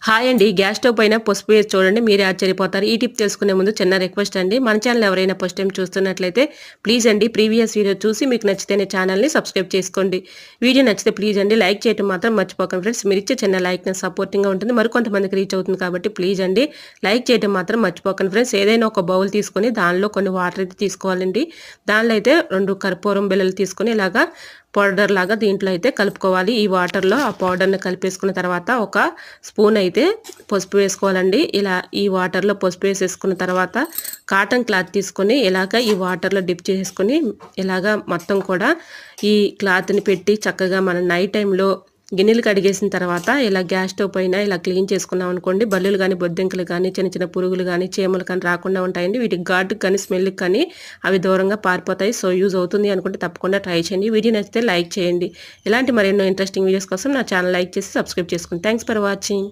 Hi అండి. Gas stove పైన పసుపు వేసి చూడండి. మీరే ఆశ్చర్యపోతారు. ఈ టిప్ తెలుసుకునే ముందు చిన్న రిక్వెస్ట్ అండి. మన ఛానల్ ఎవరైనా ఫస్ట్ టైం చూస్తున్నట్లయితే ప్లీజ్ అండి ప్రీవియస్ వీడియో చూసి మీకు నచ్చితేనే ఛానల్‌ని సబ్స్క్రైబ్ చేసుకోండి. వీడియో నచ్చితే ప్లీజ్ అండి లైక్ చేయడం మాత్రం మర్చిపోకండి ఫ్రెండ్స్. మీరిచ్చే చిన్న లైక్ నాకు సపోర్టింగ్‌గా ఉంటుంది. మరికొంతమందికి రీచ్ అవుతుంది కాబట్టి ప్లీజ్ అండి లైక్ చేయడం మాత్రం మర్చిపోకండి ఫ్రెండ్స్. ఏదైనా ఒక బౌల్ తీసుకొని దానిలో కొన్ని వాటర్ అయితే తీసుకోవాలండి. దానిలో అయితే 2 కర్పూరం బిళ్ళలు తీసుకొని ఇలాగా పౌడర్ లాగా దీంట్లో అయితే కలుపుకోవాలి. ఈ వాటర్‌లో ఆ పౌడర్‌ని కలిపేసుకున్న తర్వాత ఒక స్పూన్ అయితే పసుపు వేసుకోవాలండి. ఇలా ఈ వాటర్‌లో పసుపు వేసేసుకున్న తర్వాత కాటన్ క్లాత్ తీసుకొని ఇలాగ ఈ వాటర్‌లో డిప్ చేసుకొని ఇలాగ మొత్తం కూడా ఈ క్లాత్‌ని పెట్టి చక్కగా మనం నైట్ టైంలో గిన్నెలు కడిగేసిన తర్వాత ఇలా గ్యాస్ స్టవ్ పైన ఇలా క్లీన్ చేసుకున్నాం అనుకోండి, బల్లులు కానీ బొద్దింకలు కానీ చిన్న చిన్న పురుగులు కానీ చీమలు కానీ రాకుండా ఉంటాయండి. వీటికి ఘాటుకి కానీ స్మెల్కి కానీ అవి దూరంగా పారిపోతాయి. సో యూజ్ అవుతుంది అనుకుంటే తప్పకుండా ట్రై చేయండి. వీడియో నచ్చితే లైక్ చేయండి. ఇలాంటి మరెన్నో ఇంట్రెస్టింగ్ వీడియోస్ కోసం నా ఛానల్ లైక్ చేసి సబ్స్క్రైబ్ చేసుకోండి. Thanks for watching.